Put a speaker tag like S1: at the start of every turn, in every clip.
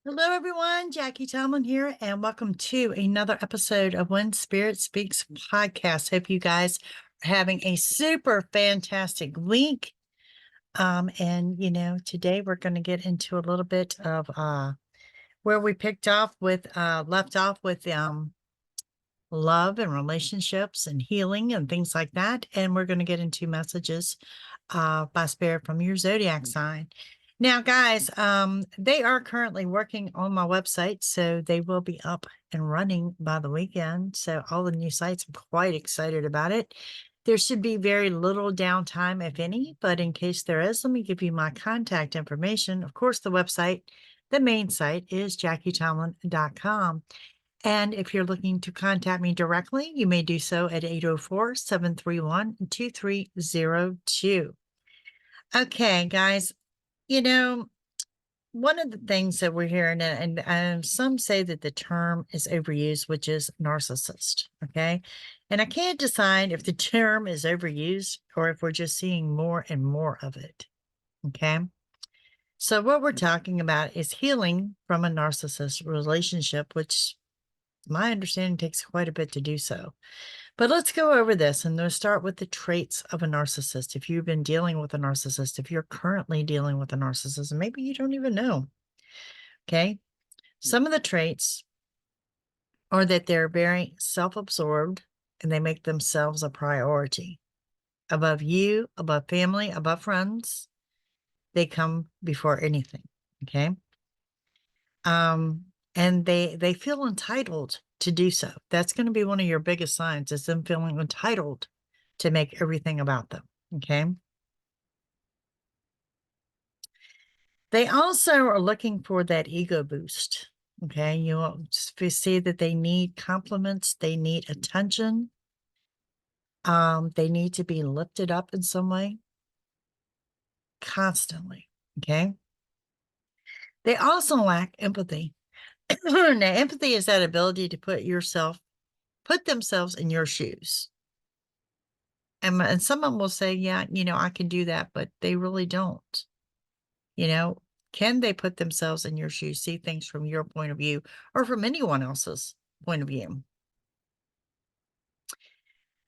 S1: Hello, everyone. Jackie-Tomlin here, and welcome to another episode of When Spirit Speaks podcast. Hope you guys are having a super fantastic week. Today we're going to get into a little bit of where we left off with love and relationships and healing and things like that. And we're going to get into messages by spirit from your zodiac sign. Now, guys, they are currently working on my website, so they will be up and running by the weekend. So all the new sites, I'm quite excited about it. There should be very little downtime, if any, but in case there is, let me give you my contact information. Of course, the main site is JackieTomlin.com. And if you're looking to contact me directly, you may do so at 804-731-2302. Okay, guys, one of the things that we're hearing, and some say that the term is overused, which is narcissist. Okay. And I can't decide if the term is overused or if we're just seeing more and more of it. Okay. So what we're talking about is healing from a narcissist relationship, which my understanding takes quite a bit to do so. But let's go over this, and we'll start with the traits of a narcissist. If you've been dealing with a narcissist, if you're currently dealing with a narcissist, maybe you don't even know. Okay. Some of the traits are that they're very self-absorbed and they make themselves a priority above you, above family, above friends. They come before anything. Okay. And they feel entitled to do so. That's going to be one of your biggest signs, is them feeling entitled to make everything about them. Okay. They also are looking for that ego boost. Okay. You see that they need compliments. They need attention. They need to be lifted up in some way constantly. Okay. They also lack empathy. Now, empathy is that ability to put themselves in your shoes. And someone will say, yeah, I can do that, but they really don't. Can they put themselves in your shoes, see things from your point of view or from anyone else's point of view?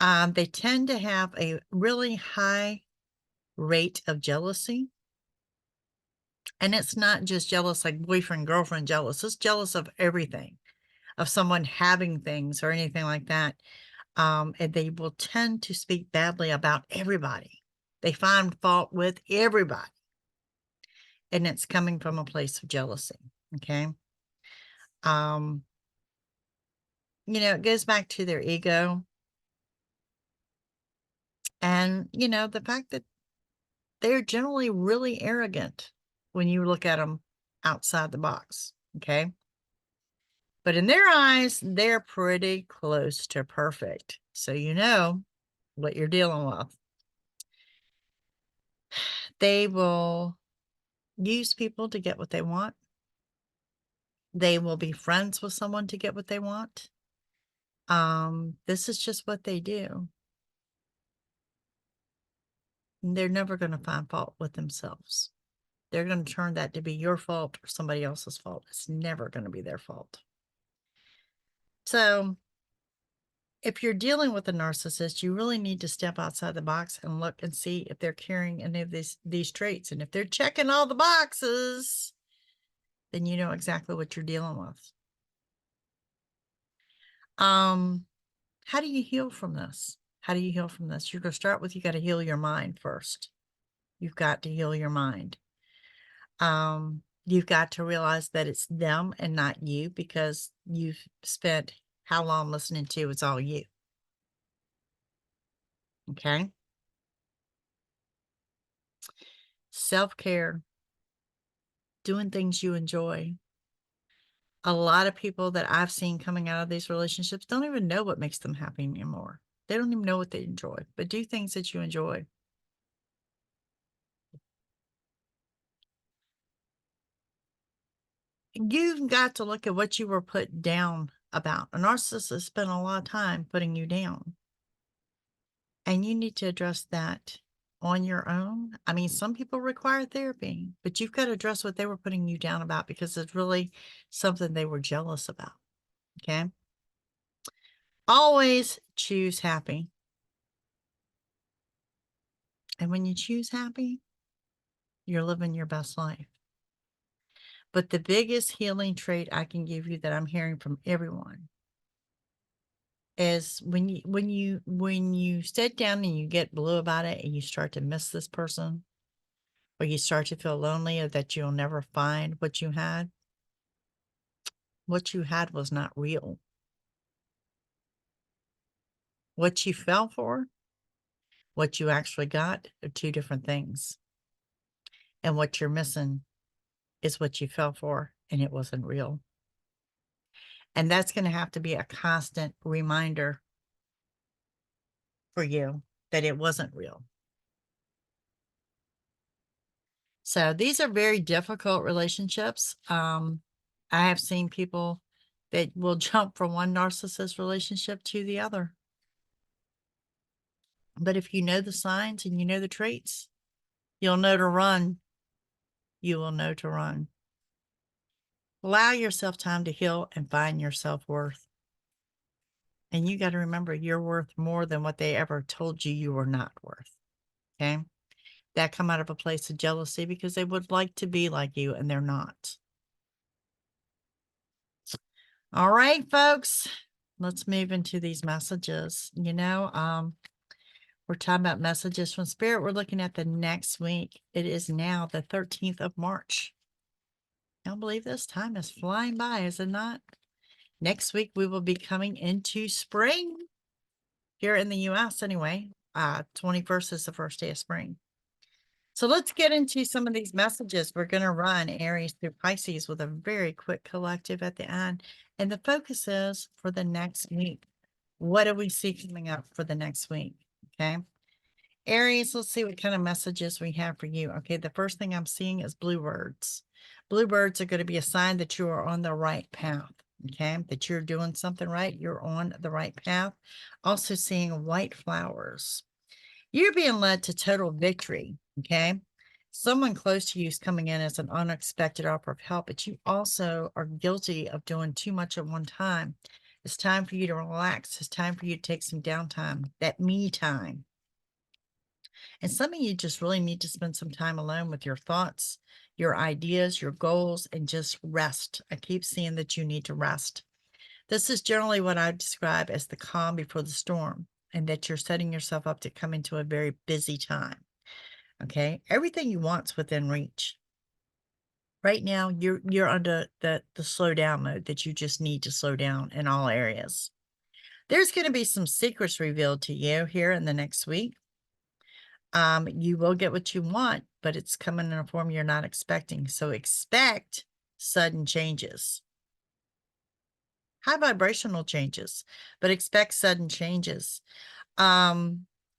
S1: They tend to have a really high rate of jealousy. And it's not just jealous like boyfriend, girlfriend jealous. It's jealous of everything, of someone having things or anything like that. And they will tend to speak badly about everybody. They find fault with everybody. And it's coming from a place of jealousy. Okay. It goes back to their ego. And, the fact that they're generally really arrogant when you look at them outside the box. Okay. But in their eyes, they're pretty close to perfect. So you know what you're dealing with. They will use people to get what they want. They will be friends with someone to get what they want. This is just what they do. And they're never going to find fault with themselves. They're going to turn that to be your fault or somebody else's fault. It's never going to be their fault. So if you're dealing with a narcissist, you really need to step outside the box and look and see if they're carrying any of these traits. And if they're checking all the boxes, then you know exactly what you're dealing with. How do you heal from this? How do you heal from this? You're going to start with, you got to heal your mind first. You've got to heal your mind. You've got to realize that it's them and not you, because you've spent how long listening to it's all you. Okay. Self-care, doing things you enjoy. A lot of people that I've seen coming out of these relationships don't even know what makes them happy anymore. They don't even know what they enjoy, but do things that you enjoy. You've got to look at what you were put down about. A narcissist spent a lot of time putting you down. And you need to address that on your own. I mean, some people require therapy, but you've got to address what they were putting you down about because it's really something they were jealous about. Okay. Always choose happy. And when you choose happy, you're living your best life. But the biggest healing trait I can give you that I'm hearing from everyone is when you sit down and you get blue about it and you start to miss this person, or you start to feel lonely or that you'll never find what you had was not real. What you fell for, what you actually got are two different things. And what you're missing is what you fell for and it wasn't real. And that's going to have to be a constant reminder for you that it wasn't real. So these are very difficult relationships. I have seen people that will jump from one narcissist relationship to the other. But if you know the signs and you know the traits, you'll know to run. You will know to run. Allow yourself time to heal and find your self-worth. And you got to remember, you're worth more than what they ever told you you were not worth. Okay? That come out of a place of jealousy because they would like to be like you and they're not. All right, folks, let's move into these messages. We're talking about messages from Spirit. We're looking at the next week. It is now the 13th of March. I don't believe this time is flying by, is it not? Next week, we will be coming into spring here in the U.S. anyway. 21st is the first day of spring. So let's get into some of these messages. We're going to run Aries through Pisces with a very quick collective at the end. And the focus is for the next week. What do we see coming up for the next week? Okay. Aries, let's see what kind of messages we have for you. Okay. The first thing I'm seeing is bluebirds. Bluebirds are going to be a sign that you are on the right path. Okay. That you're doing something right. You're on the right path. Also seeing white flowers. You're being led to total victory. Okay. Someone close to you is coming in as an unexpected offer of help, but you also are guilty of doing too much at one time. It's time for you to relax. It's time for you to take some downtime, that me time. And some of you just really need to spend some time alone with your thoughts, your ideas, your goals, and just rest. I keep seeing that you need to rest. This is generally what I describe as the calm before the storm, and that you're setting yourself up to come into a very busy time. Okay. Everything you want's within reach. Right now, you're under the slow down mode that you just need to slow down in all areas. There's going to be some secrets revealed to you here in the next week. You will get what you want, but it's coming in a form you're not expecting. So expect sudden changes. High vibrational changes, but expect sudden changes.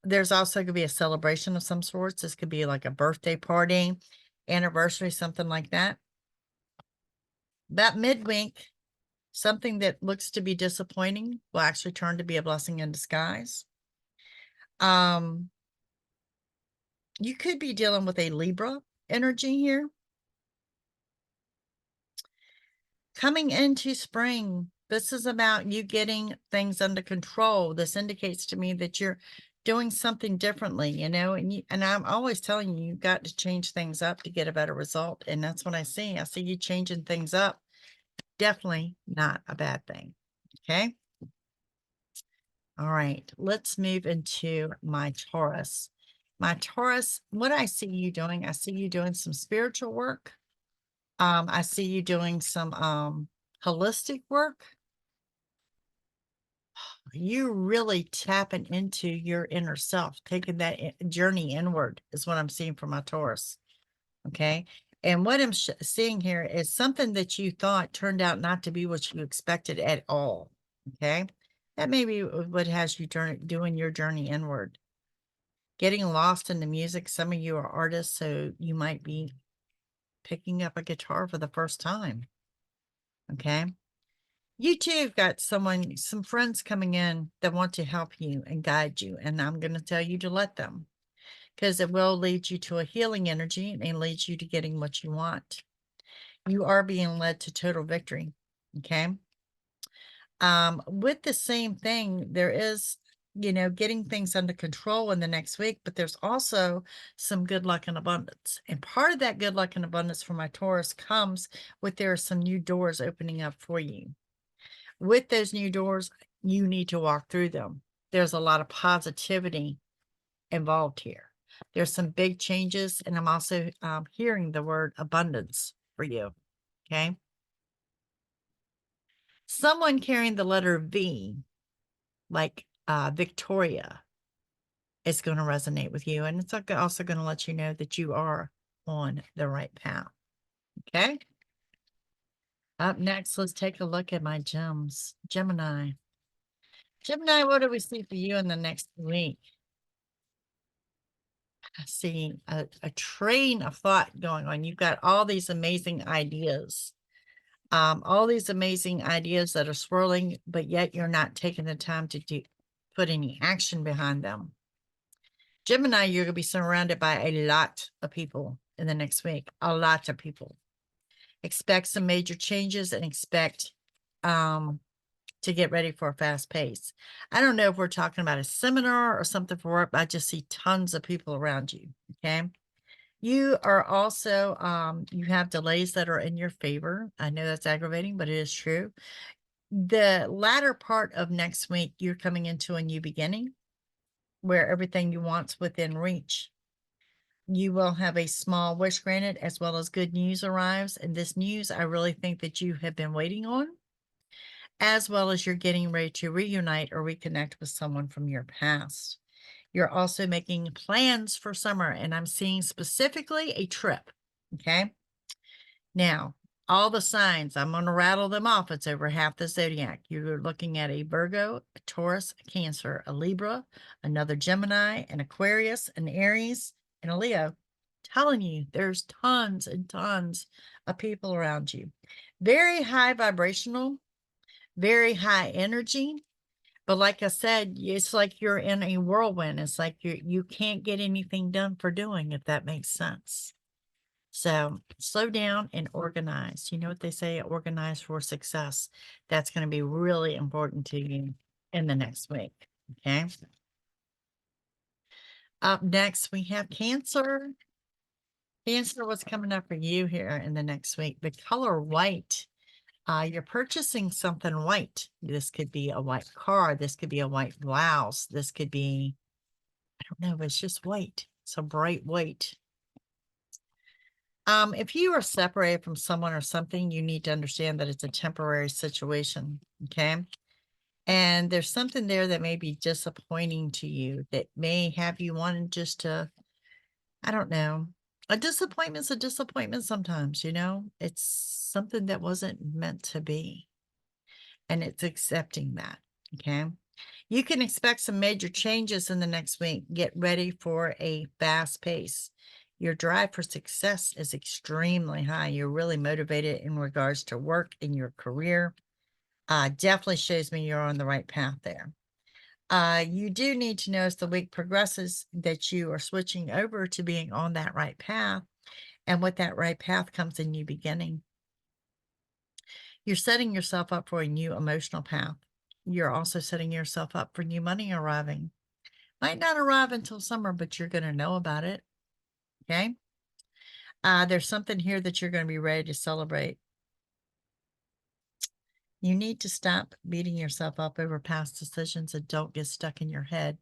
S1: There's also going to be a celebration of some sorts. This could be like a birthday party, anniversary, something like that. That midweek, something that looks to be disappointing will actually turn to be a blessing in disguise. You could be dealing with a Libra energy here. Coming into spring, this is about you getting things under control. This indicates to me that you're doing something differently, and I'm always telling you, you've got to change things up to get a better result. And that's what I see. I see you changing things up. Definitely not a bad thing. Okay. All right. Let's move into my Taurus. My Taurus, what I see you doing, I see you doing some spiritual work. I see you doing some holistic work. You really tapping into your inner self, taking that journey inward is what I'm seeing for my Taurus. Okay. And what I'm seeing here is something that you thought turned out not to be what you expected at all. Okay. That may be what has you doing your journey inward. Getting lost in the music. Some of you are artists, so you might be picking up a guitar for the first time. Okay. You too have got some friends coming in that want to help you and guide you. And I'm going to tell you to let them. because it will lead you to a healing energy and leads you to getting what you want. You are being led to total victory. Okay. With the same thing, there is, getting things under control in the next week, but there's also some good luck and abundance. And part of that good luck and abundance for my Taurus comes with there are some new doors opening up for you. With those new doors, you need to walk through them. There's a lot of positivity involved here. There's some big changes, and I'm also hearing the word abundance for you. Okay. Someone carrying the letter V, like Victoria, is going to resonate with you. And it's also going to let you know that you are on the right path. Okay. Up next, let's take a look at my gems. Gemini. Gemini, what do we see for you in the next week? I see a train of thought going on. You've got all these amazing ideas. All these amazing ideas that are swirling, but yet you're not taking the time to put any action behind them. Gemini, you're going to be surrounded by a lot of people in the next week. A lot of people. Expect some major changes and expect to get ready for a fast pace. I don't know if we're talking about a seminar or something for work, but I just see tons of people around you. Okay. You are also, you have delays that are in your favor. I know that's aggravating, but it is true. The latter part of next week, you're coming into a new beginning where everything you want's within reach. You will have a small wish granted as well as good news arrives. And this news, I really think that you have been waiting on, as well as you're getting ready to reunite or reconnect with someone from your past. You're also making plans for summer, and I'm seeing specifically a trip. Okay. Now, all the signs, I'm going to rattle them off. It's over half the zodiac. You're looking at a Virgo, a Taurus, a Cancer, a Libra, another Gemini, an Aquarius, an Aries, and a Leo. Telling you, there's tons and tons of people around you. Very high vibrational, very high energy. But like I said, it's like you're in a whirlwind. It's like you can't get anything done for doing, if that makes sense. So slow down and organize. You know what they say, organize for success. That's going to be really important to you in the next week. Okay. Up next, we have Cancer. Cancer, what's coming up for you here in the next week? The color white. You're purchasing something white. This could be a white car. This could be a white blouse. This could be, I don't know, it's just white. It's a bright white. If you are separated from someone or something, you need to understand that it's a temporary situation. Okay. And there's something there that may be disappointing to you that may have you wanting just to, I don't know. A disappointment's a disappointment sometimes, it's something that wasn't meant to be. And it's accepting that. Okay. You can expect some major changes in the next week. Get ready for a fast pace. Your drive for success is extremely high. You're really motivated in regards to work in your career. Definitely shows me you're on the right path there. You do need to know as the week progresses that you are switching over to being on that right path. And with that right path comes a new beginning. You're setting yourself up for a new emotional path. You're also setting yourself up for new money arriving. Might not arrive until summer, but you're going to know about it. Okay. There's something here that you're going to be ready to celebrate. You need to stop beating yourself up over past decisions and don't get stuck in your head.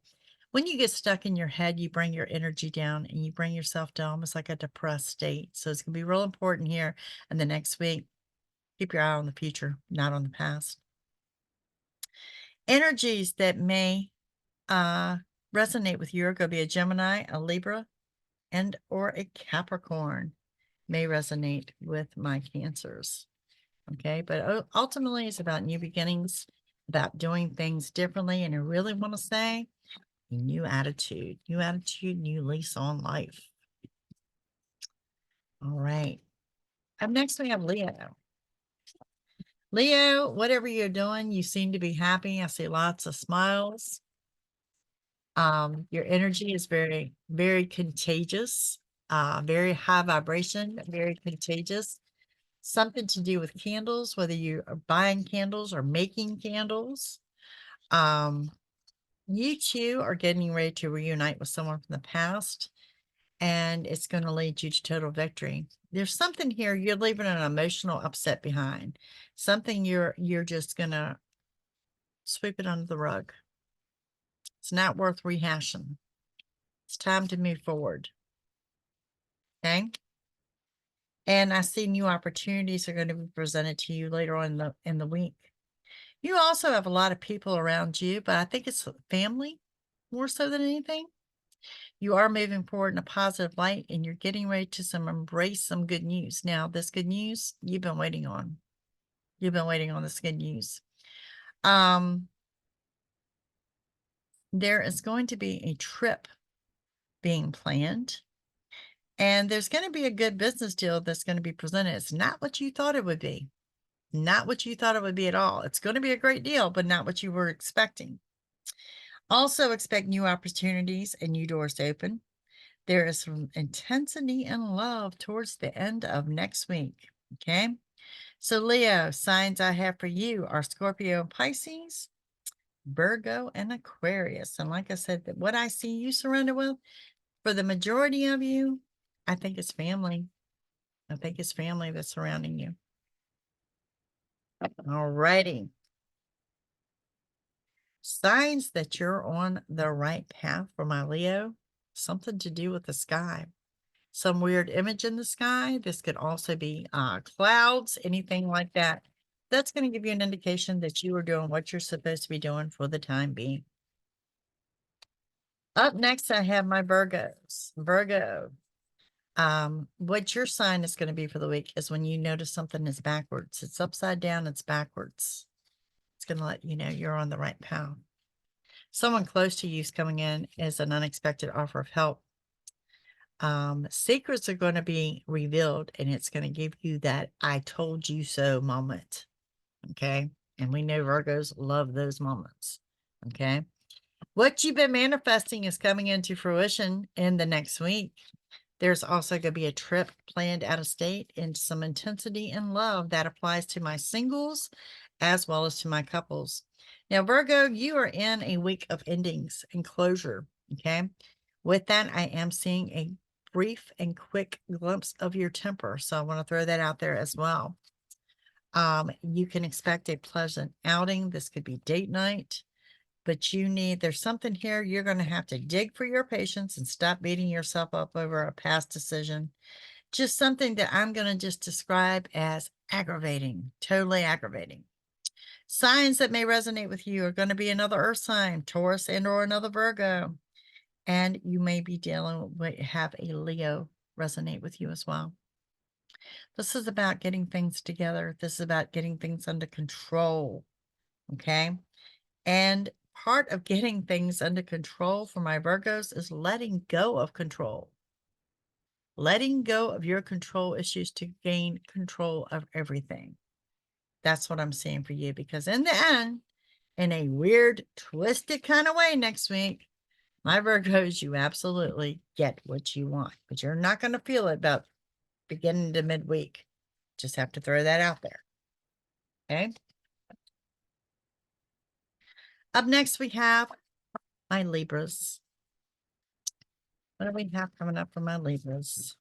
S1: When you get stuck in your head, you bring your energy down and you bring yourself to almost like a depressed state. So it's going to be real important here in the next week. Keep your eye on the future, not on the past. Energies that may resonate with you are going to be a Gemini, a Libra, and or a Capricorn may resonate with my Cancers. Okay, but ultimately it's about new beginnings, about doing things differently. And I really want to say new attitude, new lease on life. All right. Up next, we have Leo. Leo, whatever you're doing, you seem to be happy. I see lots of smiles. Your energy is very, very contagious, very high vibration, very contagious. Something to do with candles, whether you are buying candles or making candles. Um, you two are getting ready to reunite with someone from the past, and it's going to lead you to total victory. There's something here you're leaving an emotional upset behind. Something you're just going to sweep it under the rug. It's not worth rehashing. It's time to move forward. Okay? And I see new opportunities are going to be presented to you later on in the week. You also have a lot of people around you, but I think it's family more so than anything. You are moving forward in a positive light, and you're getting ready to embrace some good news. Now, this good news you've been waiting on. You've been waiting on this good news. There is going to be a trip being planned, and there's going to be a good business deal that's going to be presented. It's not what you thought it would be. Not what you thought it would be at all. It's going to be a great deal, but not what you were expecting. Also expect new opportunities and new doors to open. There is some intensity and love towards the end of next week. Okay. So Leo, signs I have for you are Scorpio and Pisces, Virgo and Aquarius. And like I said, that what I see you surrounded with, for the majority of you, I think it's family. I think it's family that's surrounding you. All righty. Signs that you're on the right path for my Leo, something to do with the sky. Some weird image in the sky. This could also be clouds, anything like that. That's going to give you an indication that you are doing what you're supposed to be doing for the time being. Up next, I have my Virgos. Virgo, what your sign is going to be for the week is when you notice something is backwards. It's upside down, it's backwards. It's going to let you know you're on the right path. Someone close to you is coming in as an unexpected offer of help. Secrets are going to be revealed, and it's going to give you that I told you so moment. Okay. And we know Virgos love those moments. Okay. What you've been manifesting is coming into fruition in the next week. There's also going to be a trip planned out of state and some intensity and love that applies to my singles as well as to my couples. Now, Virgo, you are in a week of endings and closure. Okay. With that, I am seeing a brief and quick glimpse of your temper. So I want to throw that out there as well. You can expect a pleasant outing. This could be date night, but there's something here. You're going to have to dig for your patience and stop beating yourself up over a past decision. Just something that I'm going to just describe as aggravating, totally aggravating. Signs that may resonate with you are going to be another earth sign, Taurus and or another Virgo. And you may be have a Leo resonate with you as well. This is about getting things together. This is about getting things under control. Okay. And part of getting things under control for my Virgos is letting go of control. Letting go of your control issues to gain control of everything. That's what I'm seeing for you, because in the end, in a weird, twisted kind of way next week, my Virgos, you absolutely get what you want, but you're not going to feel it about beginning to midweek. Just have to throw that out there. Okay. Up next, we have my Libras. What do we have coming up for my Libras?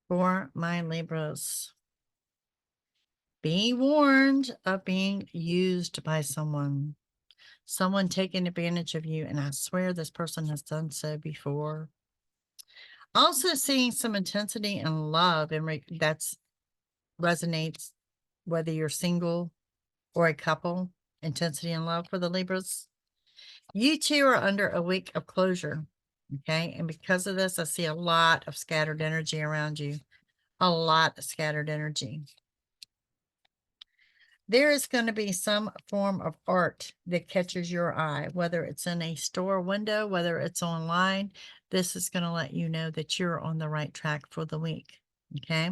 S1: For my Libras, be warned of being used by someone taking advantage of you. And I swear this person has done so before. Also seeing some intensity and love, and that's resonates whether you're single or a couple. Intensity and love for the Libras. You two are under a week of closure. Okay. And because of this, I see a lot of scattered energy around you. A lot of scattered energy. There is going to be some form of art that catches your eye, whether it's in a store window, whether it's online. This is going to let you know that you're on the right track for the week. Okay.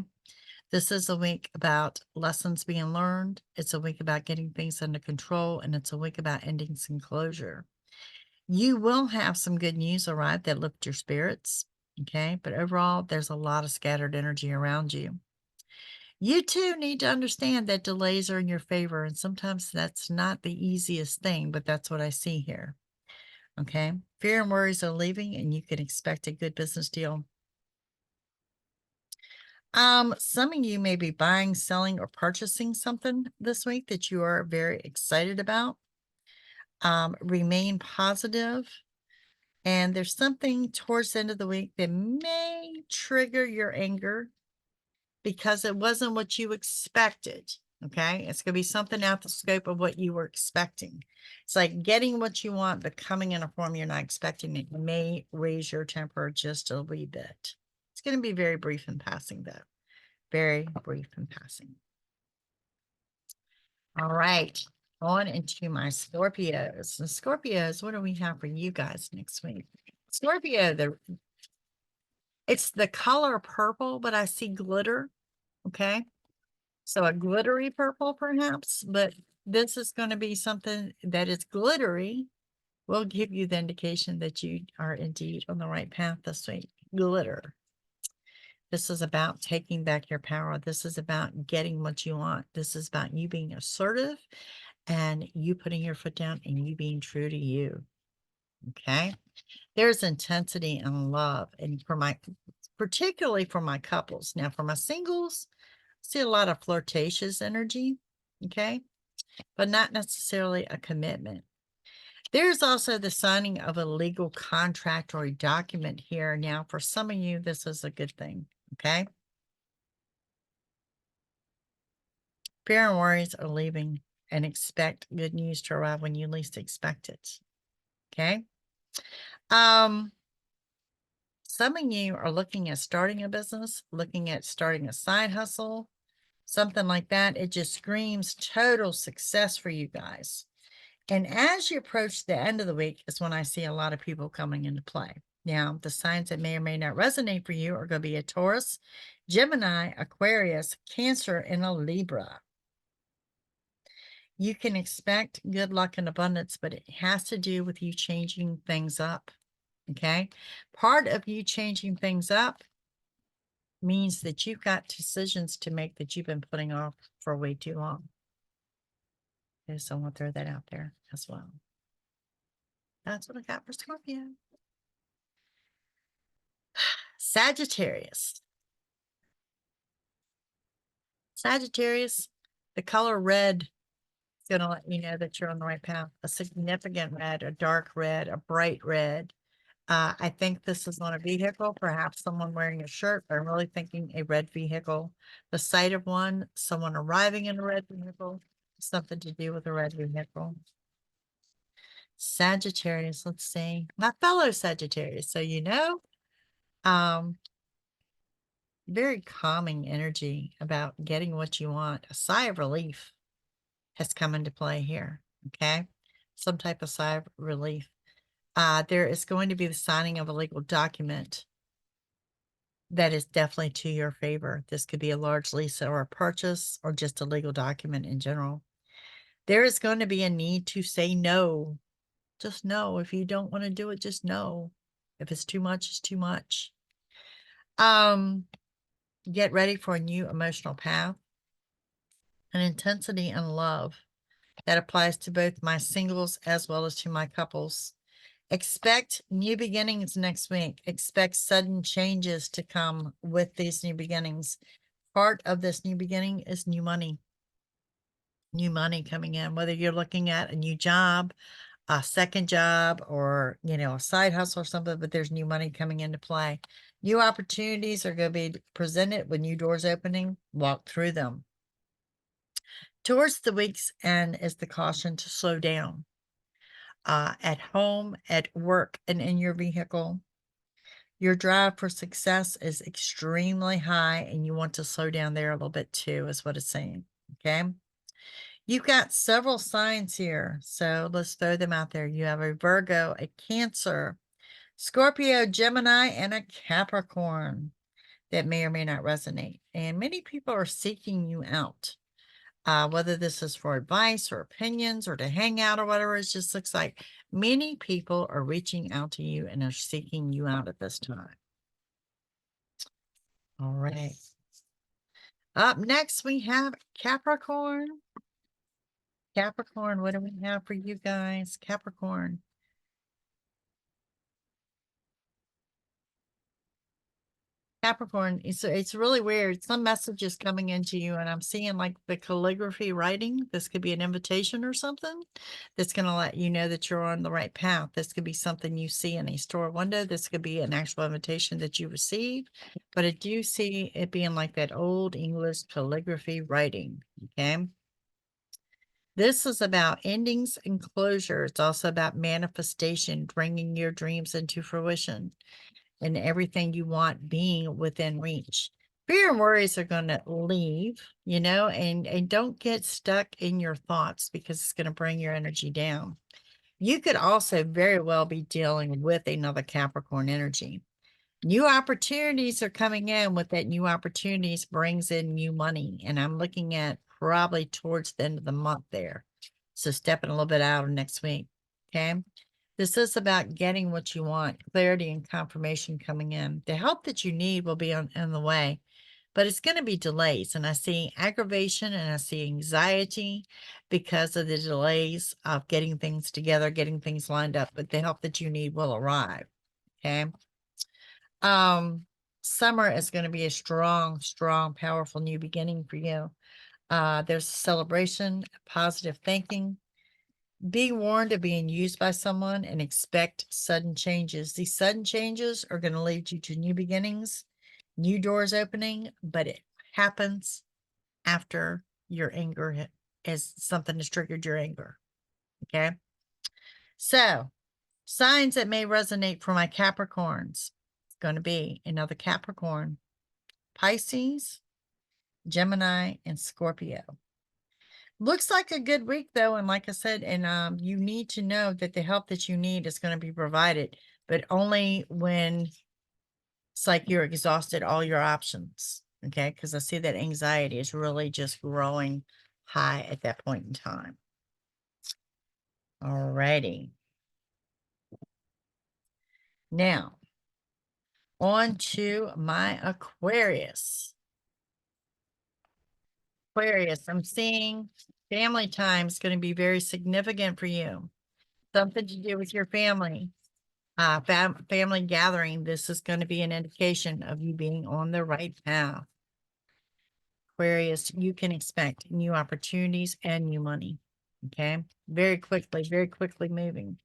S1: This is a week about lessons being learned. It's a week about getting things under control, and it's a week about ending some closure. You will have some good news arrive that lift your spirits, okay? But overall, there's a lot of scattered energy around you. You too need to understand that delays are in your favor, and sometimes that's not the easiest thing, but that's what I see here, okay? Fear and worries are leaving, and you can expect a good business deal. Some of you may be buying, selling, or purchasing something this week that you are very excited about. Remain positive. And there's something towards the end of the week that may trigger your anger because it wasn't what you expected. Okay. It's going to be something out the scope of what you were expecting. It's like getting what you want, but coming in a form you're not expecting. It may raise your temper just a wee bit. It's going to be very brief in passing, though. Very brief in passing. All right. On into my Scorpios. The Scorpios, what do we have for you guys next week? Scorpio, it's the color purple, but I see glitter. Okay. So a glittery purple, perhaps, but this is going to be something that is glittery. Will give you the indication that you are indeed on the right path this week. Glitter. This is about taking back your power. This is about getting what you want. This is about you being assertive and you putting your foot down and you being true to you. Okay. There's intensity and love. And particularly for my couples. Now, for my singles, I see a lot of flirtatious energy. Okay. But not necessarily a commitment. There's also the signing of a legal contract or a document here. Now, for some of you, this is a good thing. Okay. Fear and worries are leaving and expect good news to arrive when you least expect it. Okay. Some of you are looking at starting a business, looking at starting a side hustle, something like that. It just screams total success for you guys. And as you approach the end of the week is when I see a lot of people coming into play. Now, the signs that may or may not resonate for you are going to be a Taurus, Gemini, Aquarius, Cancer, and a Libra. You can expect good luck and abundance, but it has to do with you changing things up. Okay. Part of you changing things up means that you've got decisions to make that you've been putting off for way too long. Okay, so I want to throw that out there as well. That's what I got for Scorpio. Sagittarius. Sagittarius, the color red is going to let you know that you're on the right path. A significant red, a dark red, a bright red. I think this is on a vehicle, perhaps someone wearing a shirt, but I'm really thinking a red vehicle. The sight of one, someone arriving in a red vehicle, something to do with a red vehicle. Sagittarius, let's see. My fellow Sagittarius, so very calming energy about getting what you want. A sigh of relief has come into play here, okay? Some type of sigh of relief. There is going to be the signing of a legal document that is definitely to your favor. This could be a large lease or a purchase or just a legal document in general. There is going to be a need to say no. Just no. If you don't want to do it, just no. If it's too much, it's too much. Get ready for a new emotional path, an intensity and love that applies to both my singles as well as to my couples. Expect new beginnings next week. Expect sudden changes to come with these new beginnings. Part of this new beginning is new money coming in, whether you're looking at a new job, a second job, or, a side hustle or something, but there's new money coming into play. New opportunities are going to be presented with new doors opening. Walk through them. Towards the week's end is the caution to slow down. At home, at work, and in your vehicle. Your drive for success is extremely high, and you want to slow down there a little bit too, is what it's saying. Okay. You've got several signs here, so let's throw them out there. You have a Virgo, a Cancer, Scorpio, Gemini, and a Capricorn. that may or may not resonate. And many people are seeking you out. Whether this is for advice or opinions or to hang out or whatever, it just looks like many people are reaching out to you and are seeking you out at this time. All right. Up next, we have Capricorn. Capricorn, what do we have for you guys? Capricorn. Capricorn, it's really weird. Some messages coming into you, and I'm seeing like the calligraphy writing. This could be an invitation or something that's going to let you know that you're on the right path. This could be something you see in a store window. This could be an actual invitation that you receive, but I do see it being like that old English calligraphy writing. Okay. This is about endings and closure. It's also about manifestation, bringing your dreams into fruition and everything you want being within reach. Fear and worries are going to leave, and don't get stuck in your thoughts because it's going to bring your energy down. You could also very well be dealing with another Capricorn energy. New opportunities are coming in. With that, new opportunities brings in new money. And I'm looking at probably towards the end of the month there. So stepping a little bit out of next week. Okay. This is about getting what you want, clarity and confirmation coming in. The help that you need will be on the way, but it's going to be delays. And I see aggravation and I see anxiety because of the delays of getting things together, getting things lined up, but the help that you need will arrive. Okay. Summer is going to be a strong, strong, powerful new beginning for you. There's celebration, positive thinking. Be warned of being used by someone and expect sudden changes. These sudden changes are going to lead you to new beginnings, new doors opening, but it happens after your anger as something has triggered your anger. Okay. So, signs that may resonate for my Capricorns. It's going to be another Capricorn, Pisces, Gemini, and Scorpio. Looks like a good week though, and like I said, and you need to know that the help that you need is going to be provided, but only when it's like you're exhausted all your options. Okay, because I see that anxiety is really just growing high at that point in time. All righty. Now, on to my Aquarius. Aquarius, I'm seeing family time is going to be very significant for you. Something to do with your family. Family gathering. This is going to be an indication of you being on the right path. Aquarius, you can expect new opportunities and new money. Okay. Very quickly moving.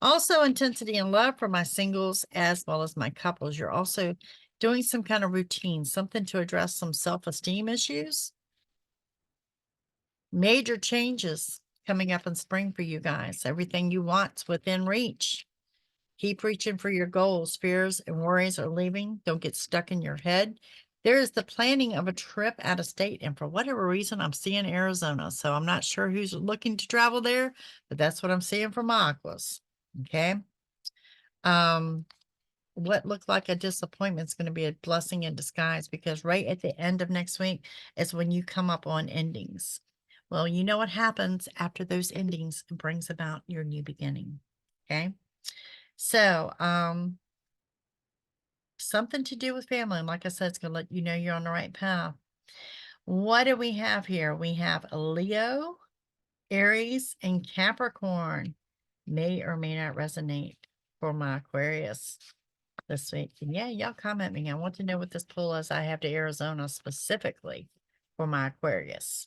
S1: Also, intensity and love for my singles as well as my couples. You're also doing some kind of routine, something to address some self-esteem issues. Major changes coming up in spring for you guys. Everything you want's within reach. Keep reaching for your goals. Fears and worries are leaving. Don't get stuck in your head. There is the planning of a trip out of state. And for whatever reason, I'm seeing Arizona. So I'm not sure who's looking to travel there, but that's what I'm seeing from Aquas. Okay. What looked like a disappointment is going to be a blessing in disguise because right at the end of next week is when you come up on endings. Well, you know what happens after those endings brings about your new beginning. Okay. So, something to do with family. And like I said, it's going to let you know you're on the right path. What do we have here? We have Leo, Aries, and Capricorn. May or may not resonate for my Aquarius this week. And yeah, y'all comment me. I want to know what this pull is I have to Arizona specifically for my Aquarius.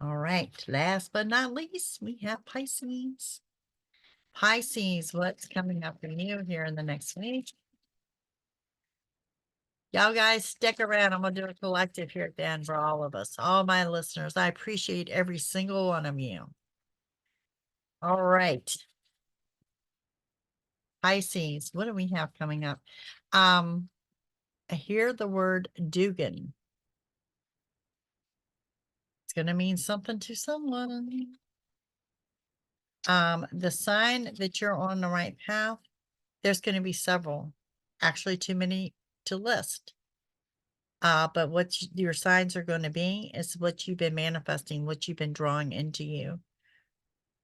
S1: All right. Last but not least, we have Pisces. Pisces, what's coming up for you here in the next week? Y'all guys stick around. I'm going to do a collective here at the end for all of us, all my listeners. I appreciate every single one of you. All right. Pisces, what do we have coming up? I hear the word Dugan. It's going to mean something to someone. The sign that you're on the right path, there's going to be several, actually too many to list. But what your signs are going to be is what you've been manifesting, what you've been drawing into you,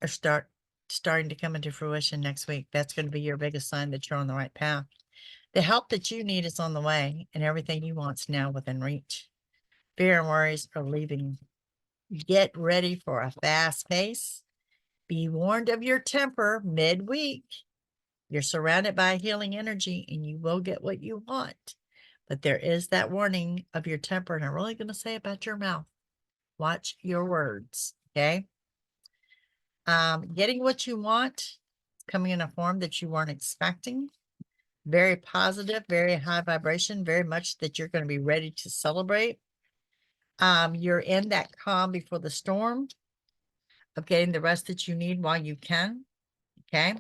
S1: or starting to come into fruition next week. That's going to be your biggest sign that you're on the right path. The help that you need is on the way, and everything you want's now within reach. Fear and worries are leaving. Get ready for a fast pace. Be warned of your temper midweek. You're surrounded by healing energy, and you will get what you want. But there is that warning of your temper, and I'm really going to say about your mouth. Watch your words, okay? Getting what you want, coming in a form that you weren't expecting. Very positive, very high vibration, very much that you're going to be ready to celebrate. You're in that calm before the storm of getting the rest that you need while you can, okay?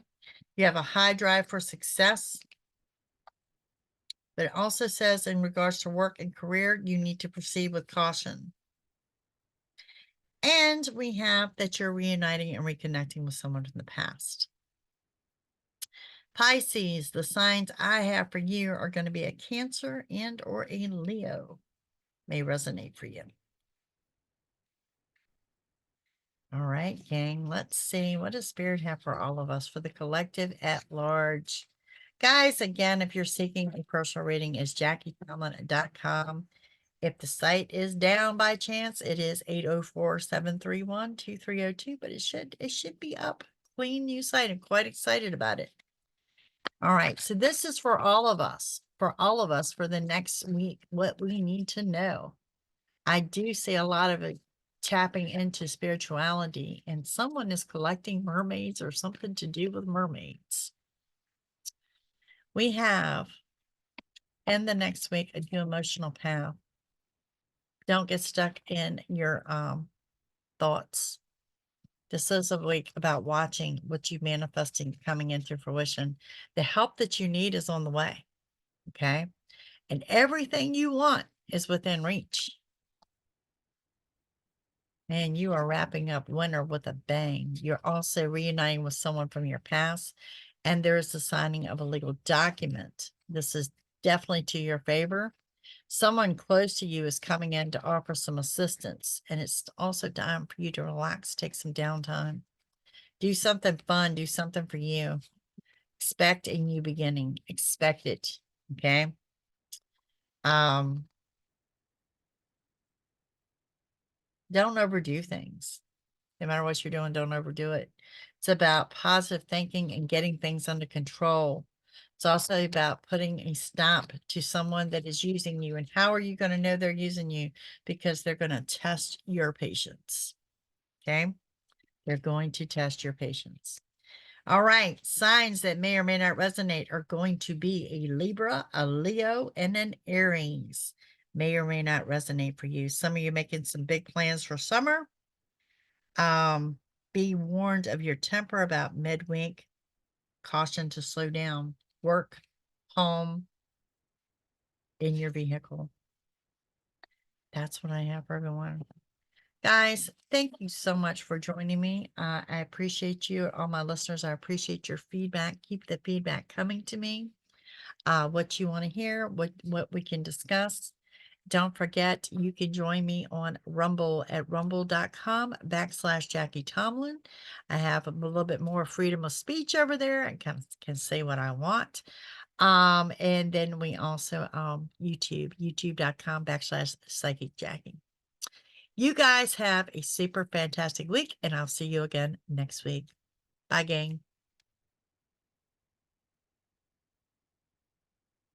S1: You have a high drive for success. But it also says in regards to work and career, you need to proceed with caution. And we have that you're reuniting and reconnecting with someone from the past. Pisces, the signs I have for you are going to be a Cancer and or a Leo. May resonate for you. All right, gang, let's see. What does Spirit have for all of us, for the collective at large? Guys, again, if you're seeking a personal reading, it's JackieTomlin.com. If the site is down by chance, it is 804-731-2302, but it should be up. Clean new site. I'm quite excited about it. All right, so this is for all of us, for the next week, what we need to know. I do see a lot of it tapping into spirituality, and someone is collecting mermaids or something to do with mermaids. We have in the next week a new emotional path. Don't get stuck in your thoughts. This is a week about watching what you manifesting coming into fruition. The help that you need is on the way. Okay. And everything you want is within reach. And you are wrapping up winter with a bang. You're also reuniting with someone from your past. And there is the signing of a legal document. This is definitely to your favor. Someone close to you is coming in to offer some assistance. And it's also time for you to relax, take some downtime. Do something fun. Do something for you. Expect a new beginning. Expect it. Okay. Don't overdo things. No matter what you're doing, don't overdo it. It's about positive thinking and getting things under control. It's also about putting a stop to someone that is using you. And how are you going to know they're using you? Because they're going to test your patience. Okay. They're going to test your patience. All right. Signs that may or may not resonate are going to be a Libra, a Leo, and an Aries. May or may not resonate for you. Some of you making some big plans for summer. Be warned of your temper about midweek. Caution to slow down. Work, home, in your vehicle. That's what I have for everyone. Guys, thank you so much for joining me. I appreciate you, all my listeners. I appreciate your feedback. Keep the feedback coming to me. What you want to hear, what we can discuss. Don't forget, you can join me on Rumble at rumble.com/JackieTomlin. I have a little bit more freedom of speech over there. I can say what I want. And then we also, youtube.com/psychicjackie. You guys have a super fantastic week, and I'll see you again next week. Bye, gang.